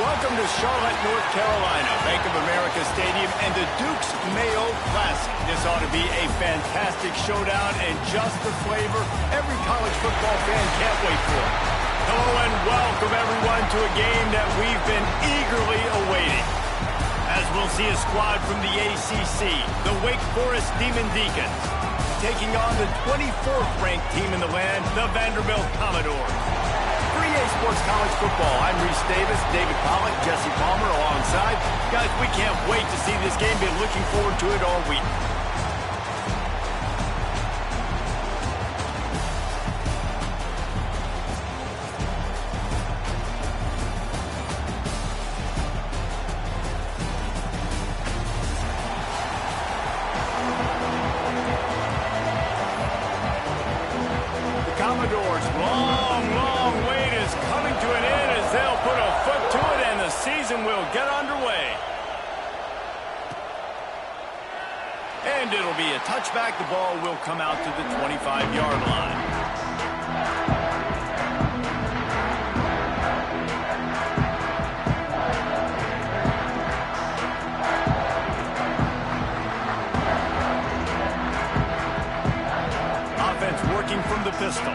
Welcome to Charlotte, North Carolina, Bank of America Stadium, and the Duke's Mayo Classic. This ought to be a fantastic showdown and just the flavor every college football fan can't wait for. Hello and welcome everyone to a game that we've been eagerly awaiting. As we'll see a squad from the ACC, the Wake Forest Demon Deacons, taking on the 24th ranked team in the land, the Vanderbilt Commodores. For EA Sports College Football, I'm Reese Davis, David Pollack, Jesse Palmer alongside. Guys, we can't wait to see this game. Been looking forward to it all week. Commodores' long wait is coming to an end as they'll put a foot to it and the season will get underway. And it'll be a touchback. The ball will come out to the 25-yard line. Working from the pistol.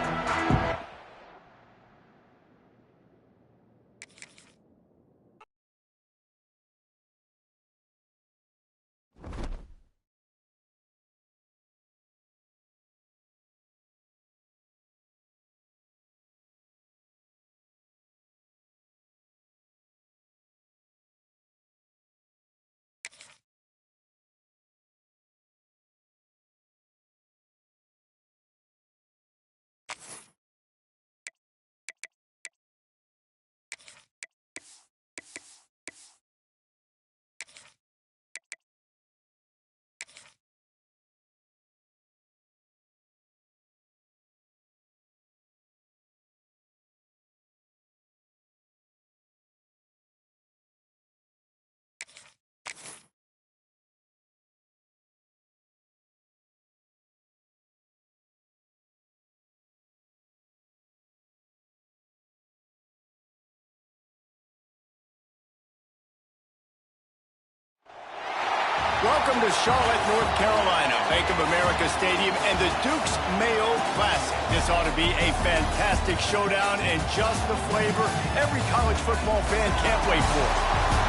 Welcome to Charlotte, North Carolina, Bank of America Stadium, and the Duke's Mayo Classic. This ought to be a fantastic showdown and just the flavor every college football fan can't wait for.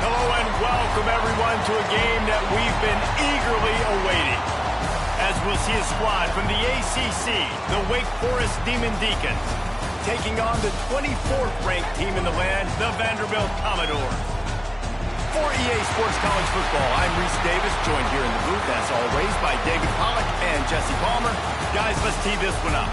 Hello and welcome everyone to a game that we've been eagerly awaiting. As we'll see a squad from the ACC, the Wake Forest Demon Deacons, taking on the 24th ranked team in the land, the Vanderbilt Commodores. For EA Sports College Football, I'm Reese Davis, joined here in the booth, as always, by David Pollack and Jesse Palmer. Guys, let's tee this one up.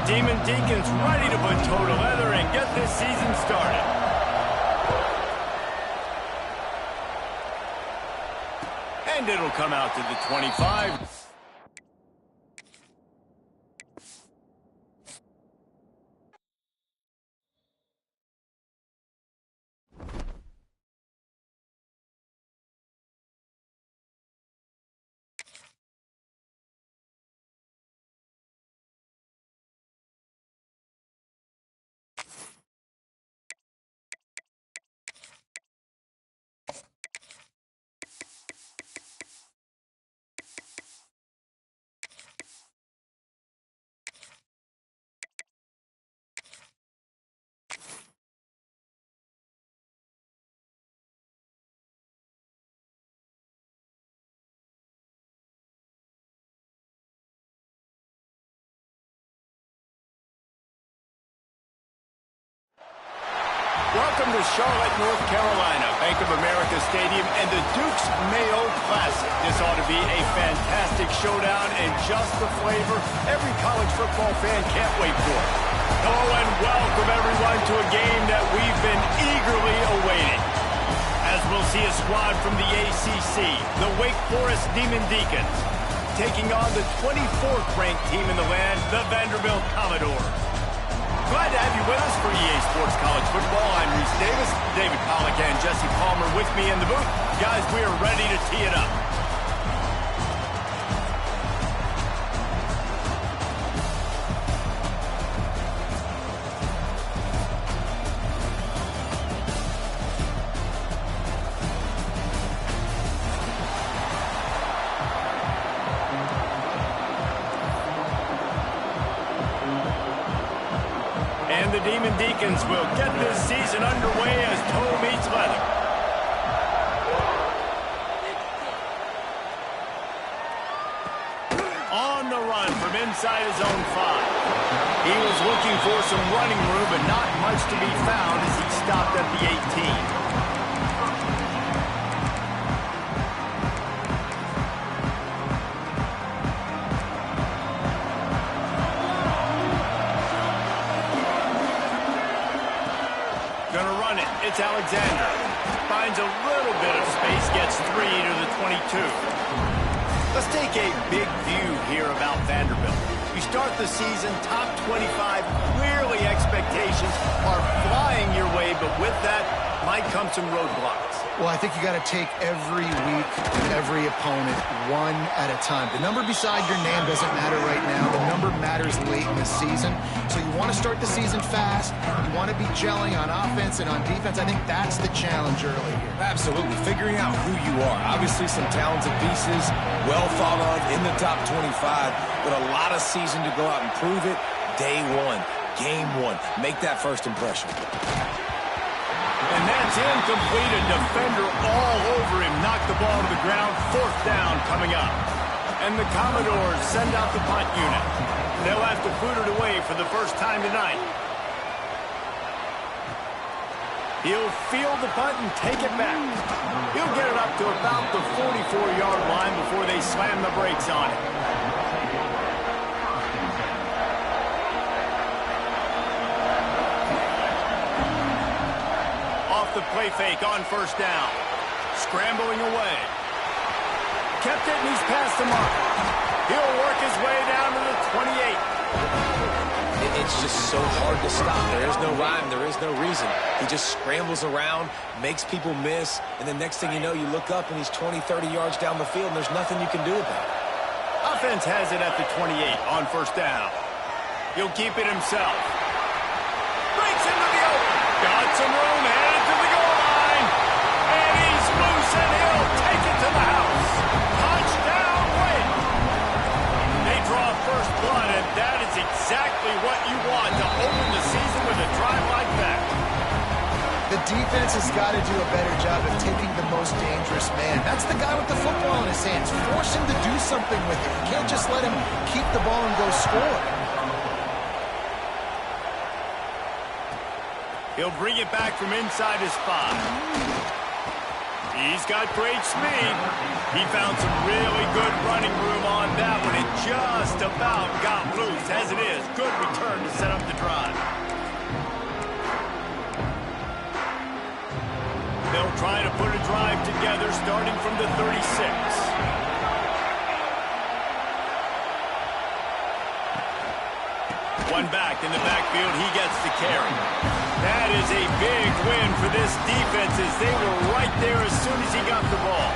Demon Deacons ready to put toe to leather and get this season started. And it'll come out to the 25. Welcome to Charlotte, North Carolina, Bank of America Stadium, and the Duke's Mayo Classic. This ought to be a fantastic showdown and just the flavor every college football fan can't wait for. Hello and welcome everyone to a game that we've been eagerly awaiting. As we'll see a squad from the ACC, the Wake Forest Demon Deacons, taking on the 24th ranked team in the land, the Vanderbilt Commodores. Glad to have you with us for EA Sports College Football. I'm Reese Davis, David Pollack and Jesse Palmer with me in the booth. Guys, we are ready to tee it up. And the Demon Deacons will get this season underway as toe meets leather. On the run from inside his own 5. He was looking for some running room, but not much to be found as he stopped at the 18. Gonna run it. It's Alexander. Finds a little bit of space, gets 3 to the 22. Let's take a big view here about Vanderbilt. You start the season top 25. Clearly expectations are flying your way, but with that might come some roadblocks. Well, I think you got to take every week, every opponent, one at a time. The number beside your name doesn't matter right now. The number matters late in the season. So you want to start the season fast. You want to be gelling on offense and on defense. I think that's the challenge early here. Absolutely. Figuring out who you are. Obviously some talented pieces, well thought of in the top 25, but a lot of season to go out and prove it. Day one, game one. Make that first impression. And that's incomplete. A defender all over him. Knocked the ball to the ground. 4th down coming up. And the Commodores send out the punt unit. They'll have to boot it away for the first time tonight. He'll field the punt and take it back. He'll get it up to about the 44-yard line before they slam the brakes on it. The play fake on 1st down. Scrambling away. Kept it and he's past the mark. He'll work his way down to the 28. It's just so hard to stop. There is no rhyme. There is no reason. He just scrambles around, makes people miss, and the next thing you know, you look up and he's 20, 30 yards down the field and there's nothing you can do about it. Offense has it at the 28 on 1st down. He'll keep it himself. Breaks into the open. Got some room. Headed to the goal line. And he's loose and he'll take it to the house. Touchdown win. They draw first blood, and that is exactly what you want to open the season with a drive like that. The defense has got to do a better job of taking the most dangerous man. That's the guy with the football in his hands. Force him to do something with it. You can't just let him keep the ball and go score. He'll bring it back from inside his 5. He's got great speed. He found some really good running room on that one. It just about got loose. As it is, good return to set up the drive. They'll try to put a drive together starting from the 36. One back in the backfield. He gets the carry. That is a big win for this defense as they were right there as soon as he got the ball.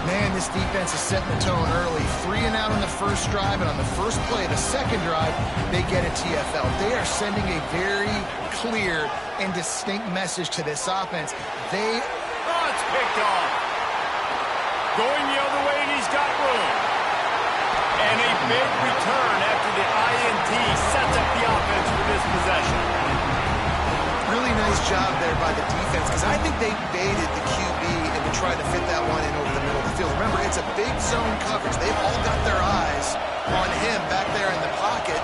Man, this defense is setting the tone early. 3 and out on the first drive, and on the first play, the second drive, they get a TFL. They are sending a very clear and distinct message to this offense. Oh, it's picked off. Going the other way, and he's got room. And a big return after the INT sets up the offense for this possession. Really nice job there by the defense, because I think they baited the QB and to try to fit that one in over the middle of the field. Remember, it's a big zone coverage. They've all got their eyes on him back there in the pocket,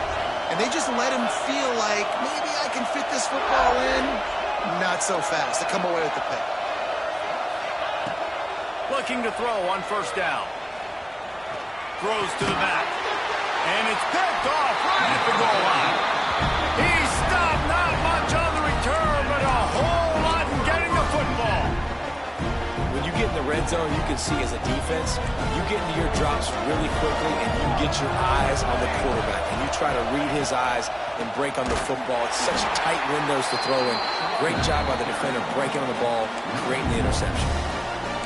and they just let him feel like, maybe I can fit this football in. Not so fast. They come away with the pick. Looking to throw on 1st down. Throws to the back. And it's picked off right at the goal line. He stopped, not much on the return, but a whole lot in getting the football. When you get in the red zone, you can see as a defense, you get into your drops really quickly and you get your eyes on the quarterback. And you try to read his eyes and break on the football. It's such tight windows to throw in. Great job by the defender breaking on the ball, creating the interception.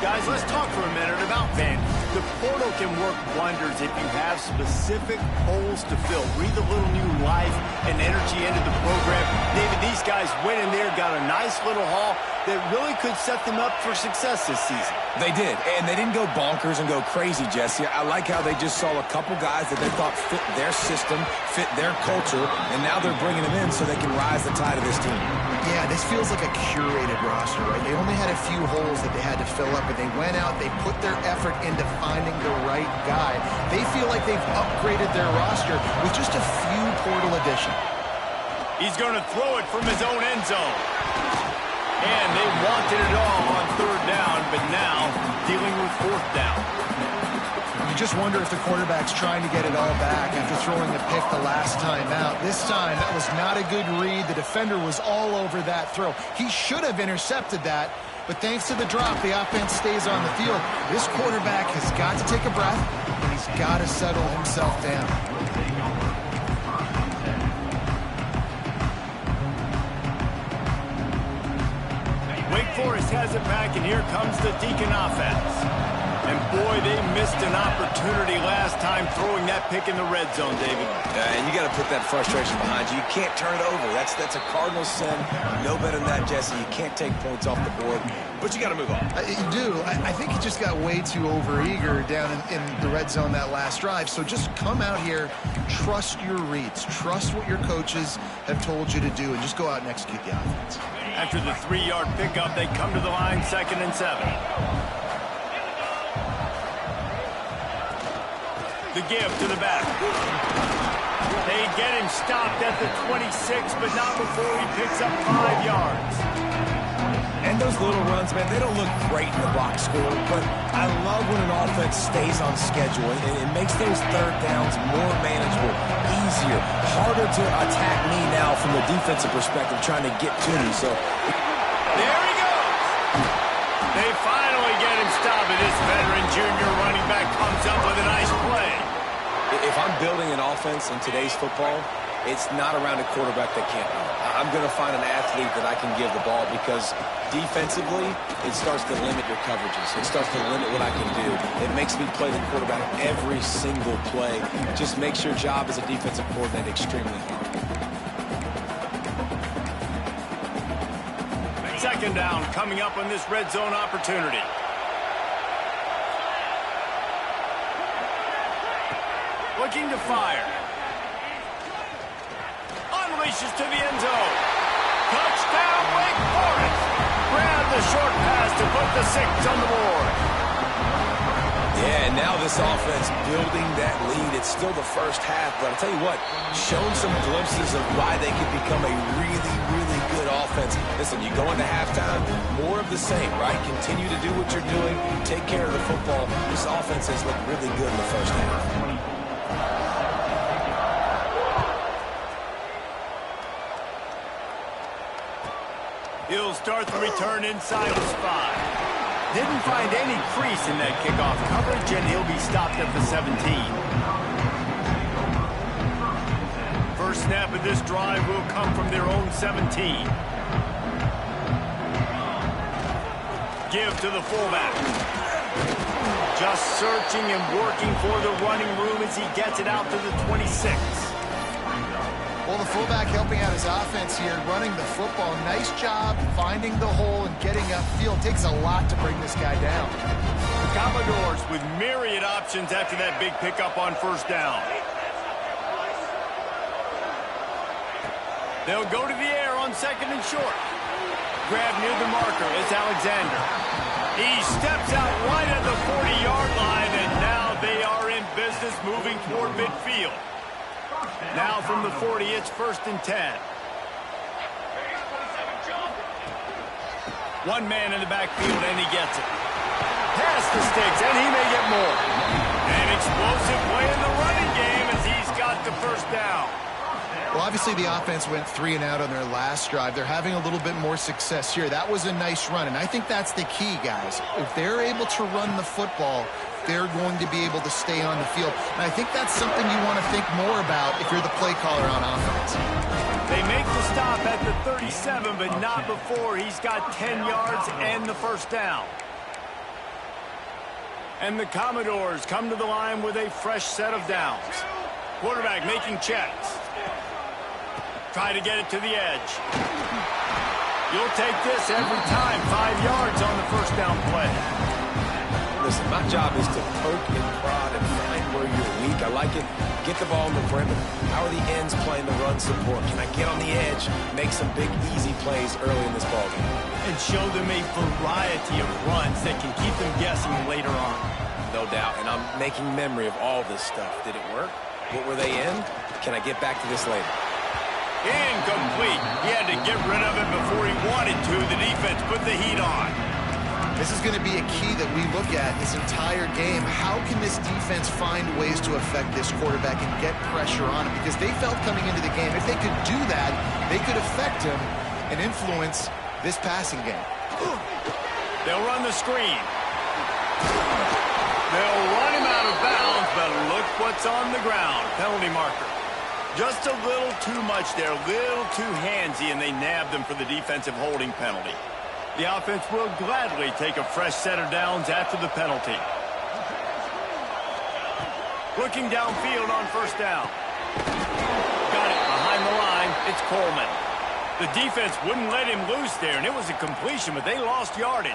Guys, let's talk for a minute about Vandy. The portal can work wonders if you have specific holes to fill. Breathe a little new life and energy into the program. David, these guys went in there, got a nice little haul that really could set them up for success this season. They did, and they didn't go bonkers and go crazy, Jesse. I like how they just saw a couple guys that they thought fit their system, fit their culture, and now they're bringing them in so they can rise the tide of this team. Yeah, this feels like a curated roster, right? They only had a few holes that they had to fill up, but they went out, they put their effort into finding the right guy. They feel like they've upgraded their roster with just a few portal additions. He's going to throw it from his own end zone. And they wanted it all on third down, but now dealing with fourth down. You just wonder if the quarterback's trying to get it all back after throwing a pick the last time out. This time, that was not a good read. The defender was all over that throw. He should have intercepted that, but thanks to the drop, the offense stays on the field. This quarterback has got to take a breath, and he's got to settle himself down. Wake Forest has it back, and here comes the Deacon offense. And boy, they missed an opportunity last time throwing that pick in the red zone, David. And you got to put that frustration behind you. You can't turn it over. That's a cardinal sin. You know better than that, Jesse. You can't take points off the board, but you got to move on. You do. I think he just got way too overeager down in the red zone that last drive. So just come out here, trust your reads, trust what your coaches have told you to do, and just go out and execute the offense. After the 3-yard pickup, they come to the line, 2nd and 7. The give to the back. They get him stopped at the 26, but not before he picks up 5 yards. And those little runs, man, they don't look great in the box score, but I love when an offense stays on schedule, and it makes those third downs more manageable, easier, harder to attack me now from the defensive perspective, trying to get to me. So there he goes. They finally get him stopped, and this veteran junior running back comes up with a nice play. If I'm building an offense in today's football, it's not around a quarterback that can't run. I'm going to find an athlete that I can give the ball, because defensively, it starts to limit your coverages. It starts to limit what I can do. It makes me play the quarterback every single play. It just makes your job as a defensive coordinator extremely hard. 2nd down coming up on this red zone opportunity. Looking to fire. Unleashes to the end zone. Touchdown, Wake Forest. Grab the short pass to put the 6 on the board. Yeah, and now this offense building that lead. It's still the first half, but I'll tell you what, shown some glimpses of why they could become a really, really good offense. Listen, you go into halftime, more of the same, right? Continue to do what you're doing, take care of the football. This offense has looked really good in the first half. He'll start the return inside his 5. Didn't find any crease in that kickoff coverage, and he'll be stopped at the 17. First snap of this drive will come from their own 17. Give to the fullback. Just searching and working for the running room as he gets it out to the 26. Well, the fullback helping out his offense here, running the football. Nice job finding the hole and getting upfield. Takes a lot to bring this guy down. Commodores with myriad options after that big pickup on first down. They'll go to the air on 2nd and short. Grab near the marker is Alexander. He steps out right at the 40-yard line, and now they are in business moving toward midfield. Now from the 40, it's 1st and 10. One man in the backfield, and he gets it. Past the sticks, and he may get more. An explosive play in the running game as he's got the first down. Well, obviously the offense went 3 and out on their last drive. They're having a little bit more success here. That was a nice run, and I think that's the key, guys. If they're able to run the football, they're going to be able to stay on the field. And I think that's something you want to think more about if you're the play caller on offense. They make the stop at the 37, but not before he's got 10 yards and the first down. And the Commodores come to the line with a fresh set of downs. Quarterback making checks. Try to get it to the edge. You'll take this every time. 5 yards on the first down play. Listen, my job is to poke and prod and find where you're weak. I like it. Get the ball in the perimeter. How are the ends playing the run support? Can I get on the edge, make some big, easy plays early in this ballgame? And show them a variety of runs that can keep them guessing later on. No doubt, and I'm making memory of all this stuff. Did it work? What were they in? Can I get back to this later? Incomplete. He had to get rid of it before he wanted to. The defense put the heat on. This is going to be a key that we look at this entire game. How can this defense find ways to affect this quarterback and get pressure on him? Because they felt coming into the game, if they could do that, they could affect him and influence this passing game. They'll run the screen. They'll run him out of bounds, but look what's on the ground. Penalty marker. Just a little too much there, a little too handsy, and they nabbed them for the defensive holding penalty. The offense will gladly take a fresh set of downs after the penalty. Looking downfield on first down. Got it behind the line. It's Coleman. The defense wouldn't let him loose there, and it was a completion, but they lost yardage.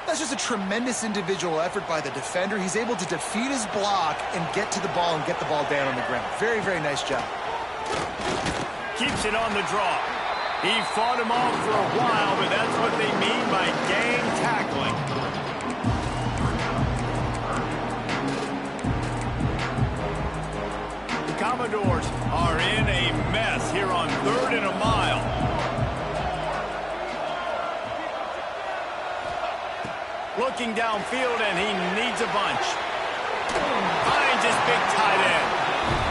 That's just a tremendous individual effort by the defender. He's able to defeat his block and get to the ball and get the ball down on the ground. Very, very nice job. Keeps it on the draw. He fought him off for a while, but that's what they mean by gang tackling. The Commodores are in a mess here on 3rd and a mile. Looking downfield, and he needs a bunch. Finds his big tight end.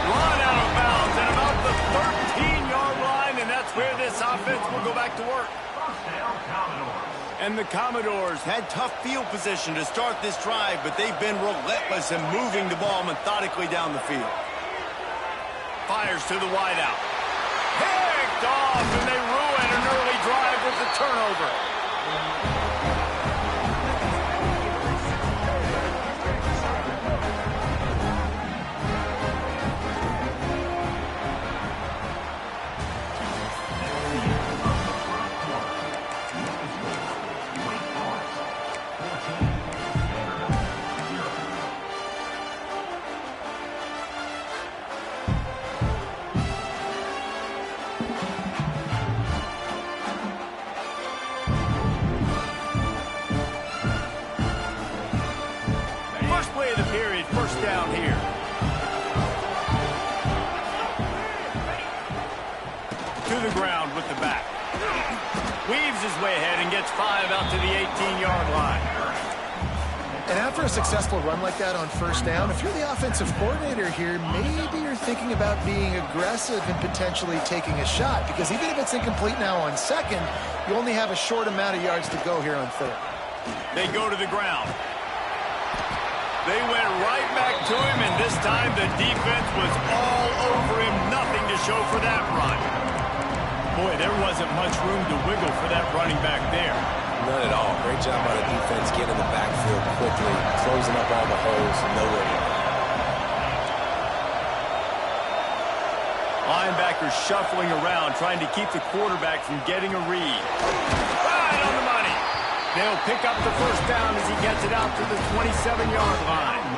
Run out of bounds at about the 13-yard line, and that's where this offense will go back to work. And the Commodores had tough field position to start this drive, but they've been relentless in moving the ball methodically down the field. Fires to the wideout. Picked off, and they ruin an early drive with the turnover. First down here. To the ground with the back. Weaves his way ahead and gets 5 out to the 18-yard line. And after a successful run like that on first down, if you're the offensive coordinator here, maybe you're thinking about being aggressive and potentially taking a shot, because even if it's incomplete now on second, you only have a short amount of yards to go here on third. They go to the ground. They went right back to him, and this time the defense was all over him. Nothing to show for that run. Boy, there wasn't much room to wiggle for that running back there. None at all. Great job by the defense getting in the backfield quickly, closing up all the holes, nowhere to go. Linebackers shuffling around, trying to keep the quarterback from getting a read. Right on the money. They'll pick up the first down as he gets it out to the 27-yard line.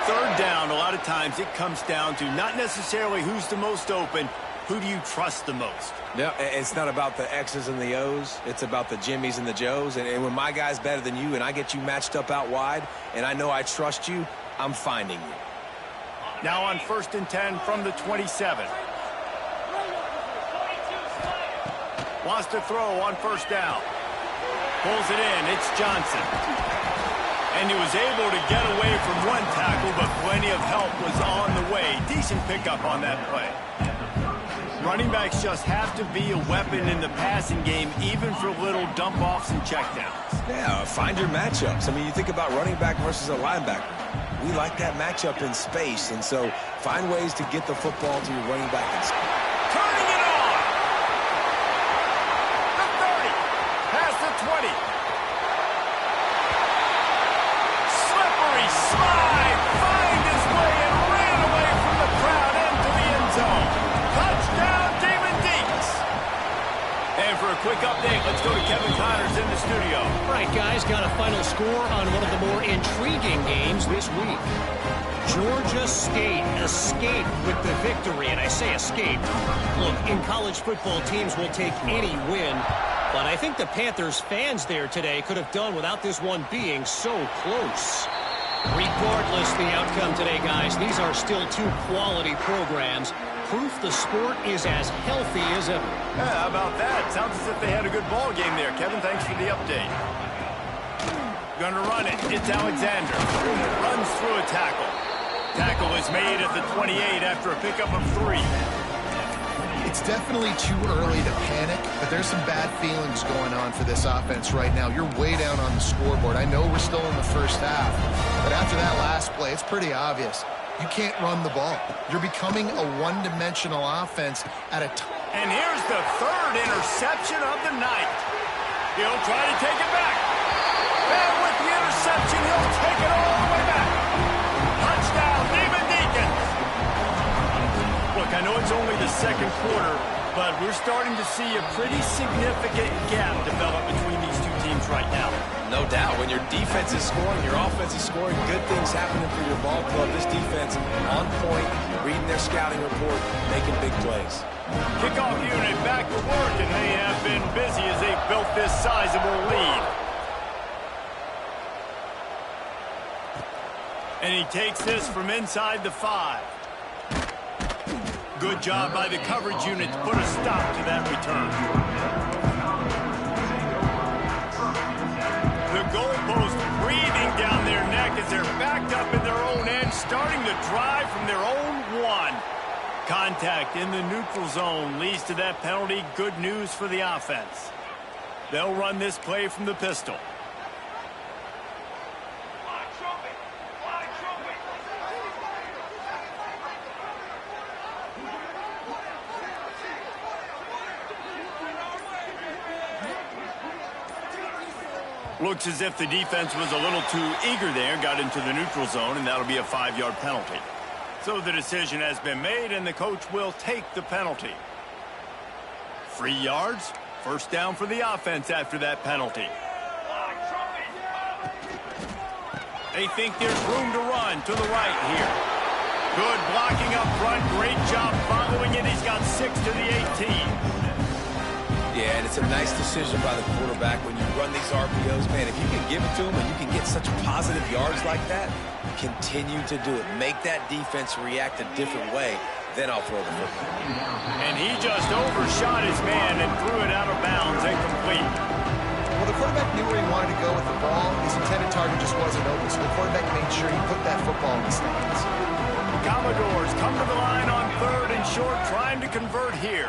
Third down, a lot of times it comes down to not necessarily who's the most open, who do you trust the most? Yeah, it's not about the X's and the O's. It's about the Jimmys and the Joes. And when my guy's better than you and I get you matched up out wide and I know I trust you, I'm finding you. Now on 1st and 10 from the 27. Wants to throw on first down. Pulls it in. It's Johnson. And he was able to get away from one tackle, but plenty of help was on the way. Decent pickup on that play. Running backs just have to be a weapon in the passing game, even for little dump-offs and checkdowns. Yeah, find your matchups. I mean, you think about running back versus a linebacker. We like that matchup in space, and so find ways to get the football to your running back. Turning it on! The 30, past the 20. Slippery slide, find his way and ran away from the crowd into the end zone. Touchdown, David Deeks. And for a quick update, let's go to Kevin Connors in the studio. All right, guys, got a final score on one of the more intriguing games this week. Georgia State escaped with the victory, and I say escaped. Look, in college football, teams will take any win, but I think the Panthers fans there today could have done without this one being so close. Regardless the outcome today, guys, these are still two quality programs. Proof the sport is as healthy as ever. Yeah, how about that? Sounds as if they had a good ball game there. Kevin, thanks for the update. Gonna run it. It's Alexander. Runs through a tackle. Tackle is made at the 28 after a pickup of 3. It's definitely too early to panic, but there's some bad feelings going on for this offense right now. You're way down on the scoreboard. I know we're still in the first half, but after that last play, it's pretty obvious. You can't run the ball. You're becoming a one-dimensional offense at a time. And here's the third interception of the night. He'll try to take it back. And with the interception, he'll take it all the way back. Touchdown, David Deacons. Look, I know it's only the second quarter, but we're starting to see a pretty significant gap develop between these two teams right now. No doubt. When your defense is scoring, your offense is scoring, good things happening for your ball club. This defense on point, reading their scouting report, making big plays. Kickoff unit back to work, and they have been busy as they've built this sizable lead. And he takes this from inside the 5. Good job by the coverage unit to put a stop to that return. The goalpost breathing down their neck as they're backed up in their own end, starting to drive from their own 1. Contact in the neutral zone leads to that penalty. Good news for the offense. They'll run this play from the pistol. Looks as if the defense was a little too eager there, got into the neutral zone, and that'll be a 5-yard penalty. So the decision has been made, and the coach will take the penalty. 3 yards, first down for the offense after that penalty. They think there's room to run to the right here. Good blocking up front, great job following it. He's got 6 to the 18. Yeah, and it's a nice decision by the quarterback when you run these RPOs. Man, if you can give it to him and you can get such positive yards like that, continue to do it. Make that defense react a different way. Then I'll throw the football. And he just overshot his man and threw it out of bounds, incomplete. Well, the quarterback knew where he wanted to go with the ball. His intended target just wasn't open, so the quarterback made sure he put that football in the stands. Commodores come to the line on 3rd and short, trying to convert here.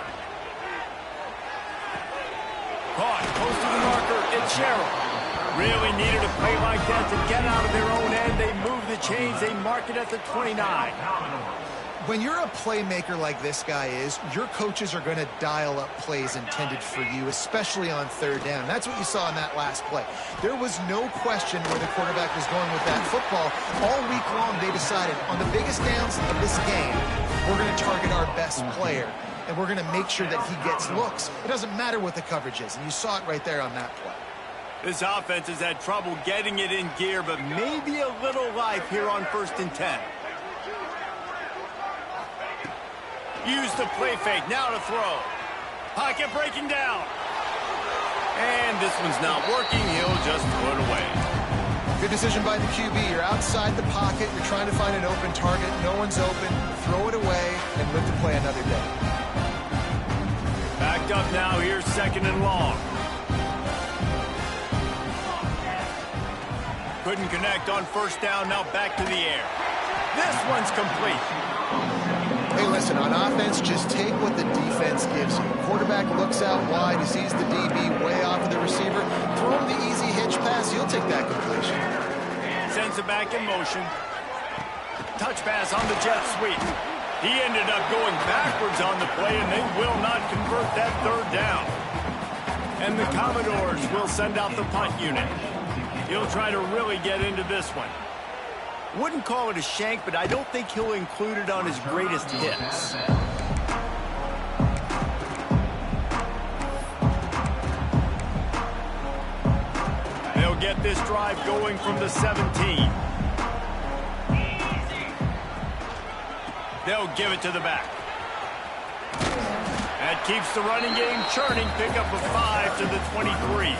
Caught, close to the marker, it's Sherrill. Really needed a play like that to get out of their own end. They move the chains, they mark it at the 29. When you're a playmaker like this guy is, your coaches are going to dial up plays intended for you, especially on 3rd down. That's what you saw in that last play. There was no question where the quarterback was going with that football. All week long, they decided on the biggest downs of this game, we're going to target our best player, and we're going to make sure that he gets looks. It doesn't matter what the coverage is, and you saw it right there on that play. This offense has had trouble getting it in gear, but maybe a little life here on 1st and 10. Use the play fake, now to throw. Pocket breaking down. And this one's not working, he'll just throw it away. Good decision by the QB. You're outside the pocket, you're trying to find an open target, no one's open, throw it away, and live to play another day. Backed up now, here's 2nd and long. Couldn't connect on 1st down, now back to the air. This one's complete. Hey, listen, on offense, just take what the defense gives you. Quarterback looks out wide, he sees the DB way off of the receiver. Throw him the easy hitch pass, he'll take that completion. Sends it back in motion. Touch pass on the jet sweep. He ended up going backwards on the play, and they will not convert that third down. And the Commodores will send out the punt unit. He'll try to really get into this one. Wouldn't call it a shank, but I don't think he'll include it on his greatest hits. They'll get this drive going from the 17. They'll give it to the back. That keeps the running game churning. Pick up a 5 to the 23.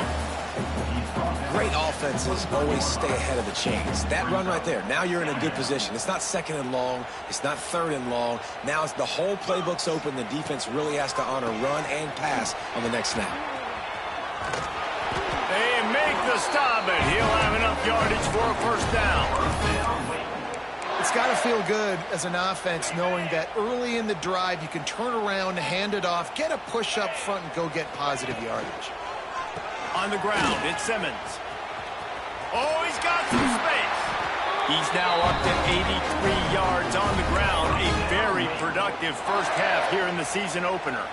Great offenses always stay ahead of the chains. That run right there, now you're in a good position. It's not second and long. It's not third and long. Now it's the whole playbook's open. The defense really has to honor run and pass on the next snap. They make the stop, and he'll have enough yardage for a first down. It's got to feel good as an offense knowing that early in the drive you can turn around, hand it off, get a push up front, and go get positive yardage. On the ground, it's Simmons. Oh, he's got some space. He's now up to 83 yards on the ground. A very productive first half here in the season opener.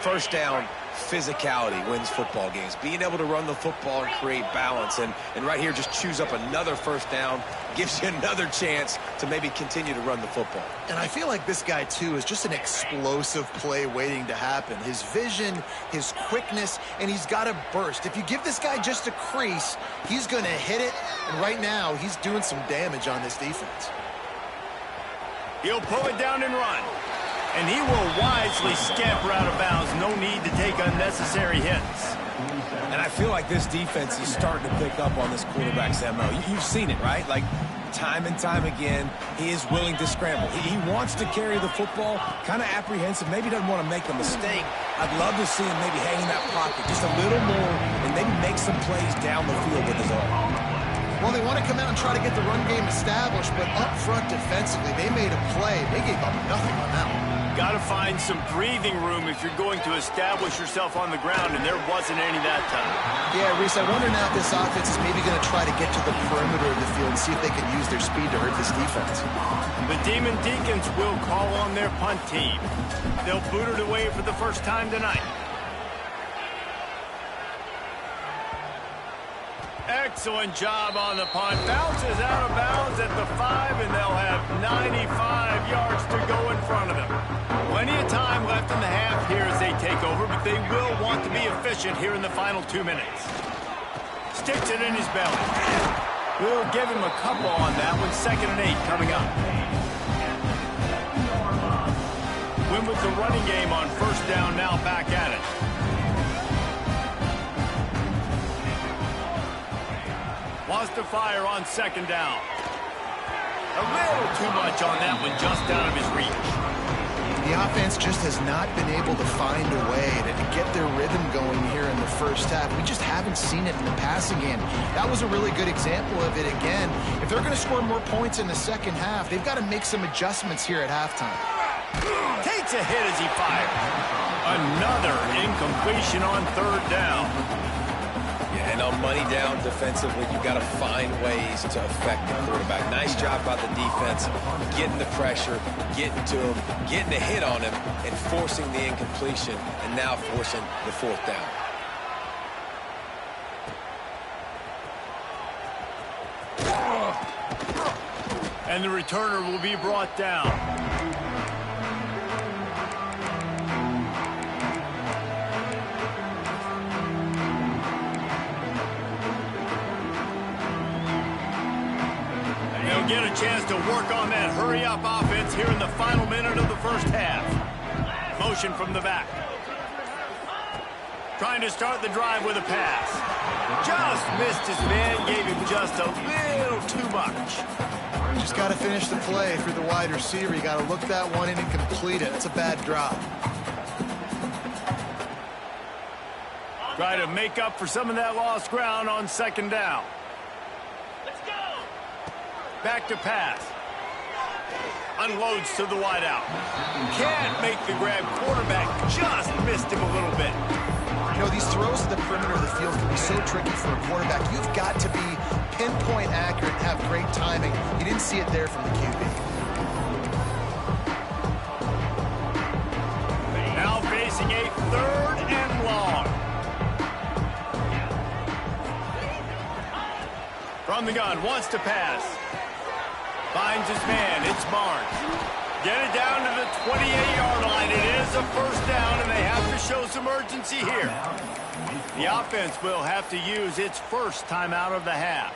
First down, physicality wins football games. Being able to run the football and create balance. And right here, just choose up another first down. Gives you another chance to maybe continue to run the football. And I feel like this guy, too, is just an explosive play waiting to happen. His vision, his quickness, and he's got a burst. If you give this guy just a crease, he's going to hit it. And right now, he's doing some damage on this defense. He'll pull it down and run. And he will wisely scamper out of bounds. No need to take unnecessary hits. And I feel like this defense is starting to pick up on this quarterback's MO. You've seen it, right? Like, time and time again, he is willing to scramble. He wants to carry the football, kind of apprehensive, maybe doesn't want to make a mistake. I'd love to see him maybe hang in that pocket just a little more and maybe make some plays down the field with his arm. Well, they want to come out and try to get the run game established, but up front defensively, they made a play. They gave up nothing on that one. Got to find some breathing room if you're going to establish yourself on the ground, and there wasn't any that time. Yeah, Reese, I wonder now if this offense is maybe going to try to get to the perimeter of the field and see if they can use their speed to hurt this defense. The Demon Deacons will call on their punt team. They'll boot it away for the first time tonight. Excellent job on the punt. Bounces out of bounds at the 5, and they'll have 95 yards to go in front of them. Plenty of time left in the half here as they take over, but they will want to be efficient here in the final 2 minutes. Sticks it in his belly. We'll give him a couple on that one. 2nd and 8 coming up. Win with the running game on first down, now back at it. Wants to fire on 2nd down. A little too much on that one, just out of his reach. The offense just has not been able to find a way to get their rhythm going here in the first half. We just haven't seen it in the passing game. That was a really good example of it again. If they're going to score more points in the second half, they've got to make some adjustments here at halftime. Takes a hit as he fires. Another incompletion on 3rd down. And on money down defensively, you've got to find ways to affect the quarterback. Nice job by the defense, getting the pressure, getting to him, getting a hit on him, and forcing the incompletion, and now forcing the 4th down. And the returner will be brought down. Get a chance to work on that hurry-up offense here in the final minute of the first half. Motion from the back. Trying to start the drive with a pass. Just missed his man, gave him just a little too much. Just got to finish the play for the wide receiver. You got to look that one in and complete it. It's a bad drop. Try to make up for some of that lost ground on 2nd down. Back to pass. Unloads to the wideout. Can't make the grab. Quarterback just missed him a little bit. You know, these throws to the perimeter of the field can be so tricky for a quarterback. You've got to be pinpoint accurate and have great timing. You didn't see it there from the QB. Now facing a 3rd and long. From the gun, wants to pass. Finds his man, it's Barnes. Get it down to the 28-yard line. It is a 1st down, and they have to show some urgency here. The offense will have to use its 1st timeout of the half.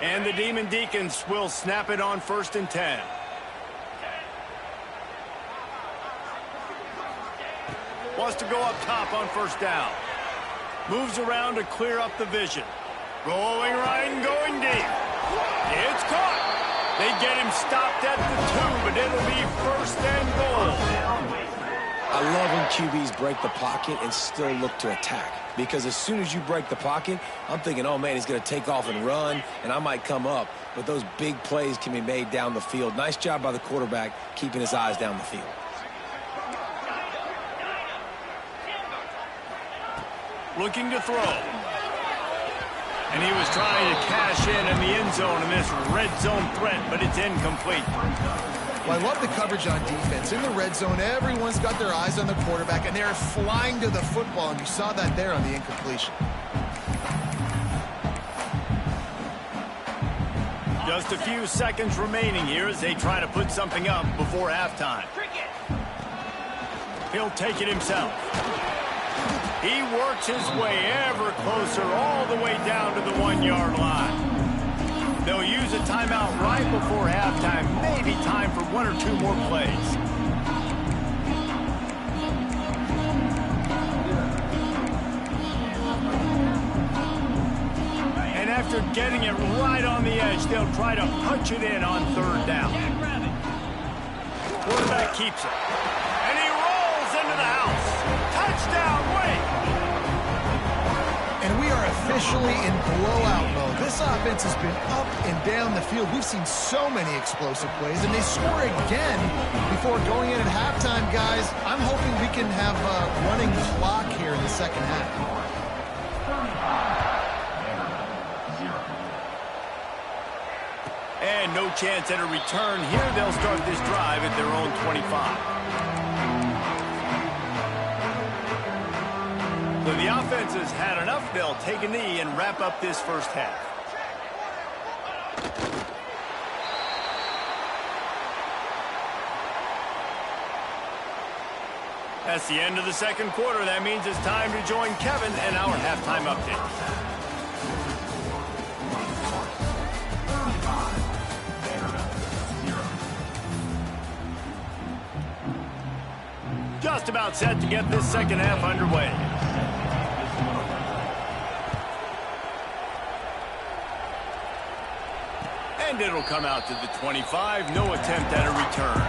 And the Demon Deacons will snap it on 1st and 10. Wants to go up top on 1st down. Moves around to clear up the vision. Going right and going deep. It's caught. They get him stopped at the 2, but it'll be 1st and goal. I love when QBs break the pocket and still look to attack. Because as soon as you break the pocket, I'm thinking, oh, man, he's going to take off and run, and I might come up. But those big plays can be made down the field. Nice job by the quarterback keeping his eyes down the field. Looking to throw. And he was trying to cash in the end zone in this red zone threat, but it's incomplete. Well, I love the coverage on defense. In the red zone, everyone's got their eyes on the quarterback, and they're flying to the football, and you saw that there on the incompletion. Just a few seconds remaining here as they try to put something up before halftime. He'll take it himself. He works his way ever closer all the way down to the 1-yard line. They'll use a timeout right before halftime, maybe time for 1 or 2 more plays. And after getting it right on the edge, they'll try to punch it in on 3rd down. Quarterback keeps it. And he rolls into the house. Touchdown, Wake! And we are officially in blowout mode. This offense has been up and down the field. We've seen so many explosive plays, and they score again before going in at halftime, guys. I'm hoping we can have a running clock here in the 2nd half. And no chance at a return here. They'll start this drive at their own 25. So the offense has had enough. They'll take a knee and wrap up this 1st half. That's the end of the 2nd quarter. That means it's time to join Kevin and our halftime update. Just about set to get this 2nd half underway. And it'll come out to the 25. No attempt at a return.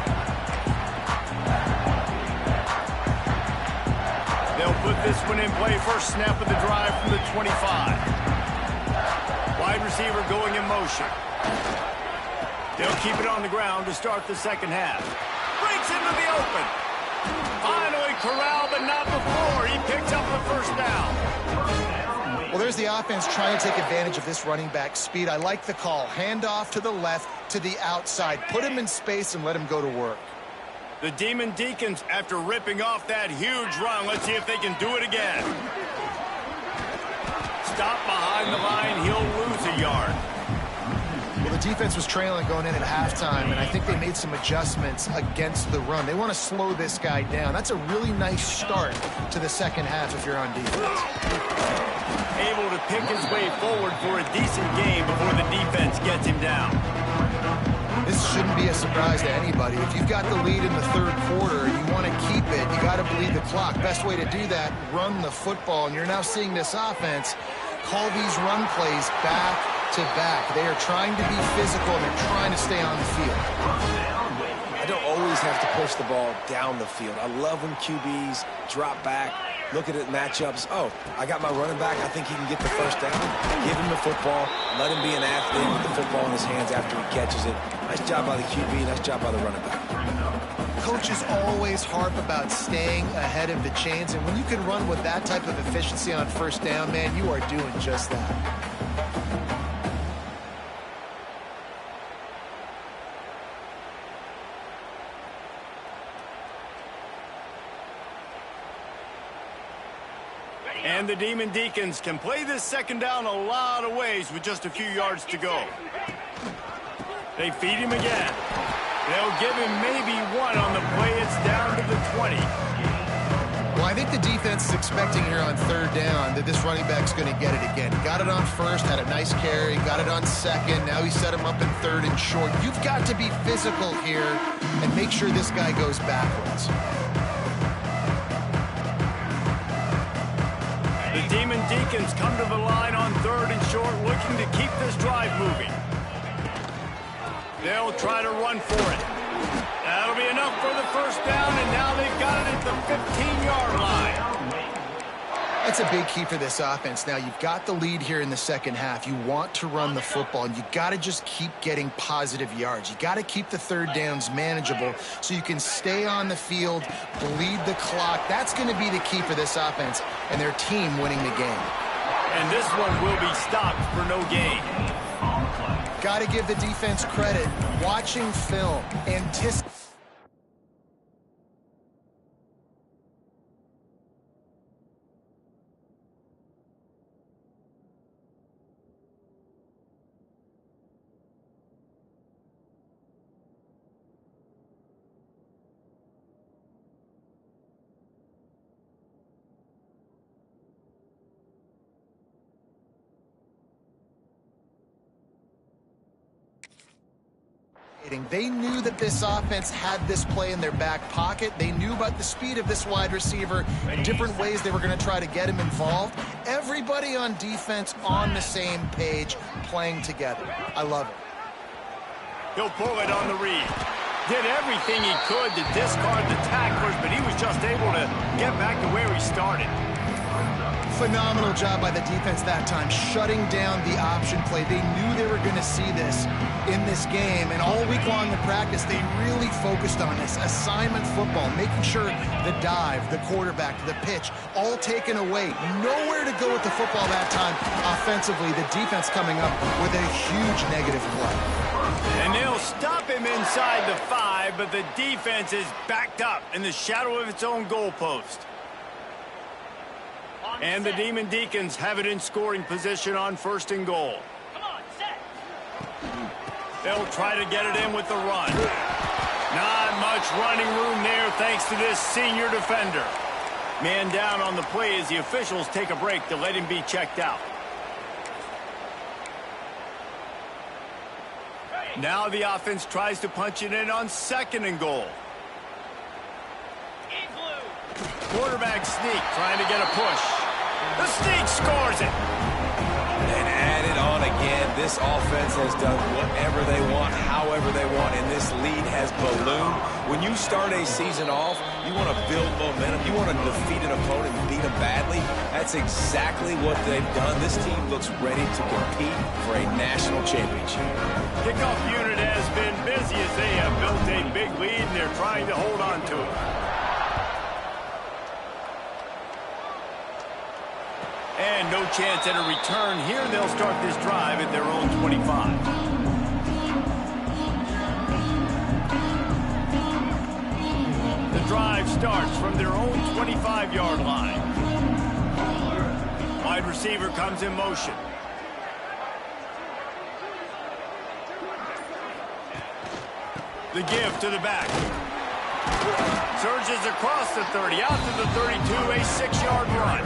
They'll put this one in play. 1st snap of the drive from the 25. Wide receiver going in motion. They'll keep it on the ground to start the 2nd half. Breaks into the open. Finally corralled, but not before. He picks up the 1st down. Well, there's the offense trying to take advantage of this running back speed. I like the call. Hand off to the left, to the outside. Put him in space and let him go to work. The Demon Deacons, after ripping off that huge run, let's see if they can do it again. Stop behind the line. He'll lose a yard. Well, the defense was trailing going in at halftime, and I think they made some adjustments against the run. They want to slow this guy down. That's a really nice start to the 2nd half if you're on defense. Able to pick his way forward for a decent game before the defense gets him down. This shouldn't be a surprise to anybody. If you've got the lead in the 3rd quarter and you want to keep it, you got to bleed the clock. Best way to do that, run the football. And you're now seeing this offense call these run plays back to back. They are trying to be physical, and they're trying to stay on the field. I don't always have to push the ball down the field. I love when QBs drop back, look at it matchups. Oh, I got my running back. I think he can get the first down. Give him the football. Let him be an athlete with the football in his hands after he catches it. Nice job by the QB. Nice job by the running back. Coaches always harp about staying ahead of the chains, and when you can run with that type of efficiency on first down, man, you are doing just that. And the Demon Deacons can play this second down a lot of ways with just a few yards to go. They feed him again. They'll give him maybe one on the play. It's down to the 20. Well, I think the defense is expecting here on third down that this running back's going to get it again. Got it on first, had a nice carry, got it on second. Now he set him up in third and short. You've got to be physical here and make sure this guy goes backwards. The Demon Deacons come to the line on third and short, looking to keep this drive moving. They'll try to run for it. That'll be enough for the first down, and now they've got it at the 15-yard line. That's a big key for this offense. Now, you've got the lead here in the second half. You want to run the football, and you got to just keep getting positive yards. You got to keep the third downs manageable so you can stay on the field, bleed the clock. That's going to be the key for this offense and their team winning the game. And this one will be stopped for no gain. Got to give the defense credit. Watching film, anticipating. They knew that this offense had this play in their back pocket. They knew about the speed of this wide receiver, different ways they were going to try to get him involved. Everybody on defense on the same page, playing together. I love it. He'll pull it on the read. Did everything he could to discard the tacklers, but he was just able to get back to where he started. Phenomenal job by the defense that time, shutting down the option play. They knew they were going to see this in this game, and all week long in practice, they really focused on this. Assignment football, making sure the dive, the quarterback, the pitch, all taken away. Nowhere to go with the football that time. Offensively, the defense coming up with a huge negative play. And they'll stop him inside the 5, but the defense is backed up in the shadow of its own goalpost. And the Demon Deacons have it in scoring position on first and goal. Come on, set. They'll try to get it in with the run. Not much running room there thanks to this senior defender. Man down on the play as the officials take a break to let him be checked out. Now the offense tries to punch it in on second and goal. Quarterback sneak trying to get a push. The sneak scores it. And add it on again. This offense has done whatever they want, however they want, and this lead has ballooned. When you start a season off, you want to build momentum. You want to defeat an opponent and beat them badly. That's exactly what they've done. This team looks ready to compete for a national championship. Kickoff unit has been busy as they have built a big lead, and they're trying to hold on to it. And no chance at a return here. They'll start this drive at their own 25. The drive starts from their own 25-yard line. Wide receiver comes in motion. The give to the back. Surges across the 30, out to the 32, a 6-yard run.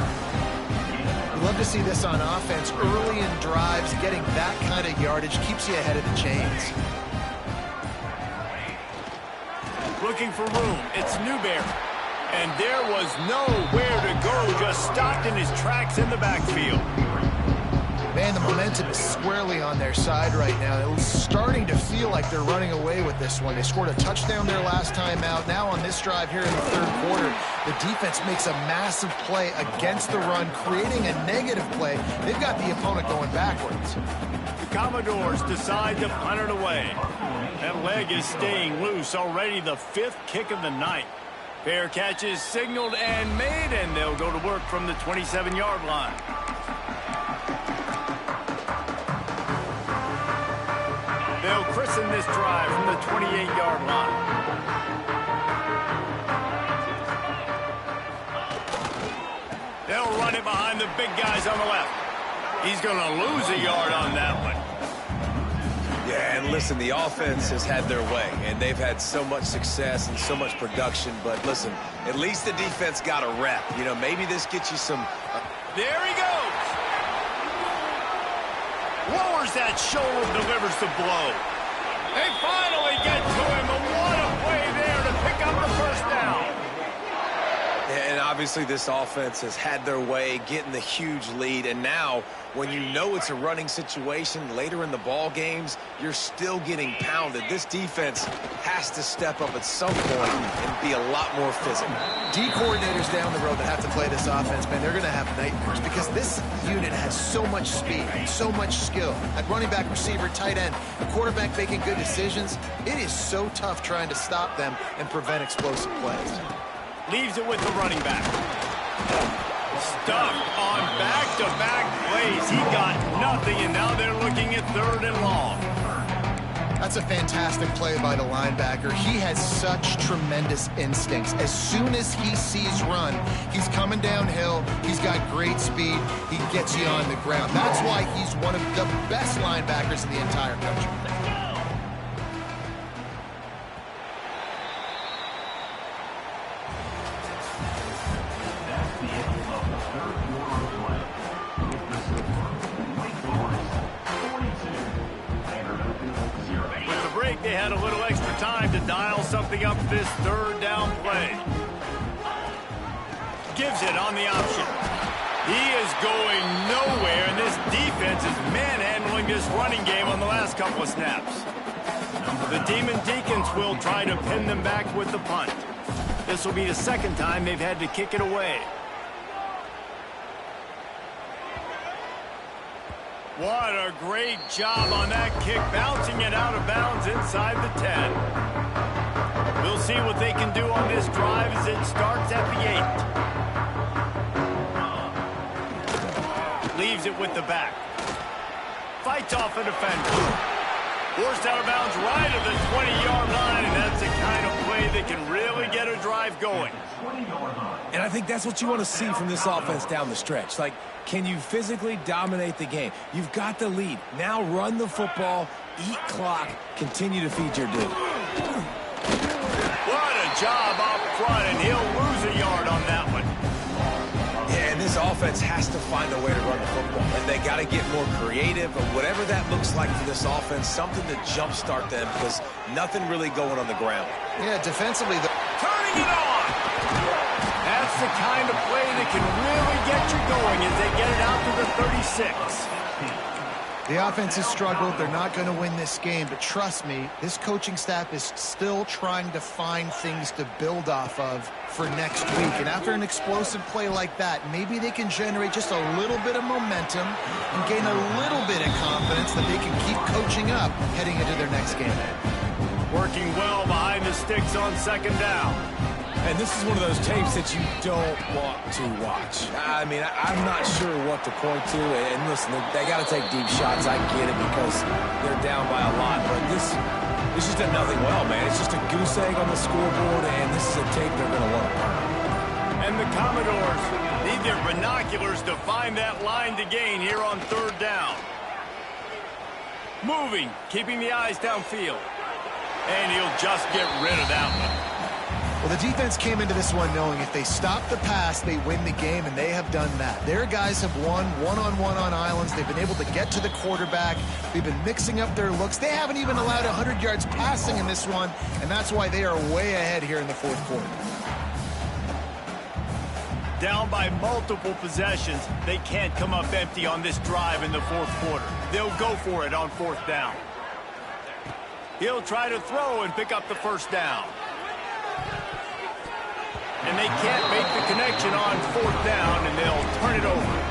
Love to see this on offense. Early in drives, getting that kind of yardage keeps you ahead of the chains. Looking for room. It's Newberry. And there was nowhere to go. Just stopped in his tracks in the backfield. Man, the momentum is squarely on their side right now. It was starting to feel like they're running away with this one. They scored a touchdown their last time out. Now on this drive here in the third quarter, the defense makes a massive play against the run, creating a negative play. They've got the opponent going backwards. The Commodores decide to punt it away. That leg is staying loose. Already the 5th kick of the night. Fair catch is signaled and made, and they'll go to work from the 27-yard line. They'll christen this drive from the 28-yard line. They'll run it behind the big guys on the left. He's going to lose a yard on that one. Yeah, and listen, the offense has had their way, and they've had so much success and so much production. But listen, at least the defense got a rep. You know, maybe this gets you some... There he goes. Lowers that shoulder, delivers the blow. They finally get to him, and what a play there to pick up the first down. And obviously this offense has had their way, getting the huge lead. And now, when you know it's a running situation later in the ball games, you're still getting pounded. This defense has to step up at some point and be a lot more physical. D coordinators down the road that have to play this offense, man, they're going to have nightmares because this unit has so much speed, so much skill. At running back, receiver, tight end, the quarterback making good decisions. It is so tough trying to stop them and prevent explosive plays. Leaves it with the running back. Stuck on back-to-back plays. He got nothing, and now they're looking at 3rd and long. That's a fantastic play by the linebacker. He has such tremendous instincts. As soon as he sees run, he's coming downhill. He's got great speed. He gets you on the ground. That's why he's one of the best linebackers in the entire country. They had a little extra time to dial something up this 3rd down play. Gives it on the option. He is going nowhere, and this defense is manhandling this running game on the last couple of snaps. The Demon Deacons will try to pin them back with the punt. This will be the 2nd time they've had to kick it away. What a great job on that kick, bouncing it out of bounds inside the 10. We'll see what they can do on this drive as it starts at the 8. Leaves it with the back. Fights off a defender. Forced out of bounds right at the 20-yard line, and that's the kind of play that can really get a drive going. And I think that's what you want to see from this offense down the stretch. Like, can you physically dominate the game? You've got the lead. Now run the football, eat clock, continue to feed your dude. What a job up front, and he'll lose a yard on that one. Yeah, and this offense has to find a way to run the football. And they got to get more creative, but whatever that looks like for this offense, something to jumpstart them because nothing really going on the ground. Yeah, defensively, turning it on. That's the kind of play that can really get you going as they get it out to the 36. the offense has struggled. They're not going to win this game, but trust me, this coaching staff is still trying to find things to build off of for next week. And after an explosive play like that, maybe they can generate just a little bit of momentum and gain a little bit of confidence that they can keep coaching up heading into their next game. Working well behind the sticks on second down. And this is one of those tapes that you don't want to watch. I mean, I'm not sure what to point to. And listen, they got to take deep shots. I get it because they're down by a lot. But this just did nothing well, man. It's just a goose egg on the scoreboard, and this is a tape they're going to want to burn. And the Commodores need their binoculars to find that line to gain here on third down. Moving, keeping the eyes downfield. And he'll just get rid of that one. Well, the defense came into this one knowing if they stop the pass, they win the game, and they have done that. Their guys have won one-on-one on islands. They've been able to get to the quarterback. They've been mixing up their looks. They haven't even allowed 100 yards passing in this one, and that's why they are way ahead here in the fourth quarter. down by multiple possessions. They can't come up empty on this drive in the fourth quarter. They'll go for it on fourth down. He'll try to throw and pick up the first down. And they can't make the connection on fourth down, and they'll turn it over.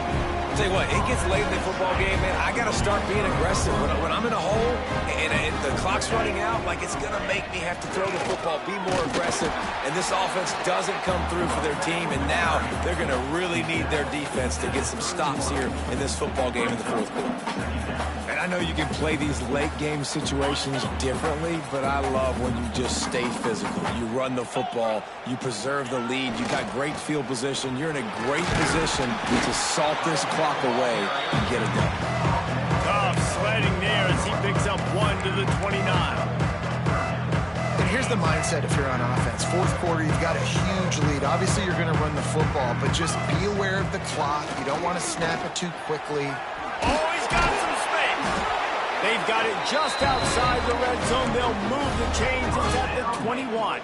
Tell you what, it gets late in the football game, man. I got to start being aggressive. When I'm in a hole and the clock's running out, like, it's going to make me have to throw the football, be more aggressive. And this offense doesn't come through for their team, and now they're going to really need their defense to get some stops here in this football game in the fourth quarter. And I know you can play these late game situations differently, but I love when you just stay physical. You run the football, you preserve the lead, you got great field position, you're in a great position to salt this clock away and get it done. Tough sledding there as he picks up 1 to the 29. And here's the mindset if you're on offense. Fourth quarter, you've got a huge lead. Obviously, you're going to run the football, but just be aware of the clock. You don't want to snap it too quickly. Oh, he's got some space. They've got it just outside the red zone. They'll move the chains. It's at the 21.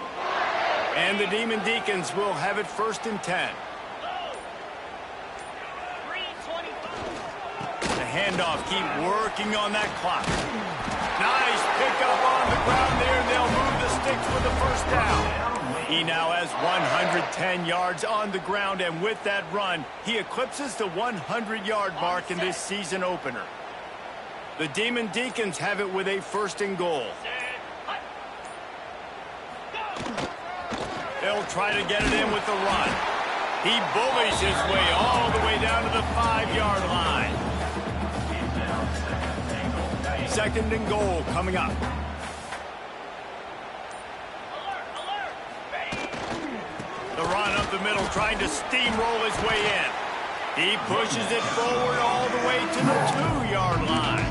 And the Demon Deacons will have it 1st and 10. The handoff, keep working on that clock. Nice pickup on the ground there. They'll move the sticks with the first down. He now has 110 yards on the ground, and with that run, he eclipses the 100-yard mark in this season opener. The Demon Deacons have it with a 1st and goal. They'll try to get it in with the run. He bullies his way all the way down to the 5-yard line. 2nd and goal coming up. The run up the middle, trying to steamroll his way in. He pushes it forward all the way to the 2-yard line.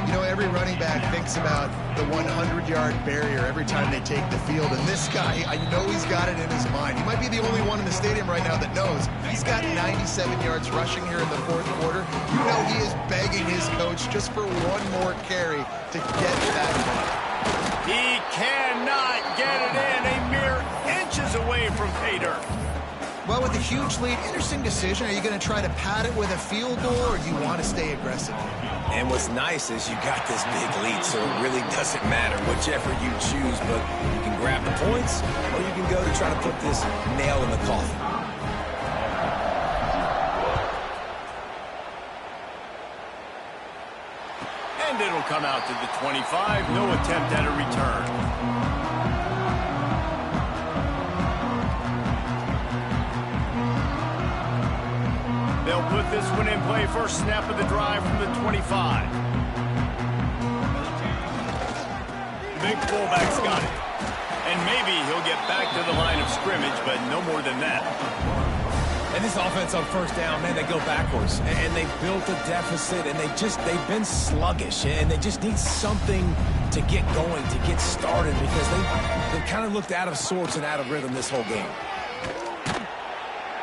You know, every running back thinks about the 100-yard barrier every time they take the field. And this guy, I know he's got it in his mind. He might be the only one in the stadium right now that knows. He's got 97 yards rushing here in the fourth quarter. You know he is begging his coach just for one more carry to get that one. He cannot get it in. A mere inches away from pay dirt. Well, with a huge lead, interesting decision. Are you going to try to pad it with a field goal, or do you want to stay aggressive? And what's nice is you got this big lead, so it really doesn't matter whichever you choose, but you can grab the points, or you can go to try to put this nail in the coffin. And it'll come out to the 25. No attempt at a return. They'll put this one in play. First snap of the drive from the 25. Big fullback's got it. And maybe he'll get back to the line of scrimmage, but no more than that. And this offense on first down, man, they go backwards. And they built a deficit, and they've been sluggish. And they just need something to get going, to get started, because they've kind of looked out of sorts and out of rhythm this whole game.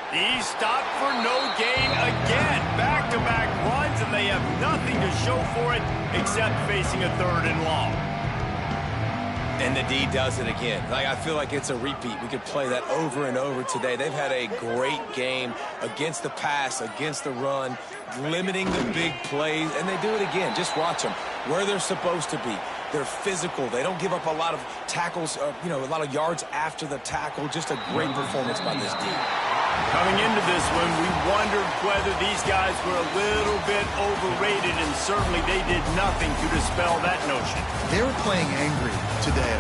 He stopped for no gain again. Back-to-back runs, and they have nothing to show for it except facing a 3rd and long. And the D does it again. I feel like it's a repeat. We could play that over and over today. They've had a great game against the pass, against the run, limiting the big plays, and they do it again. Just watch them where they're supposed to be. They're physical. They don't give up a lot of tackles, a lot of yards after the tackle. Just a great performance by this team. Coming into this one, we wondered whether these guys were a little bit overrated, and certainly they did nothing to dispel that notion. They were playing angry today.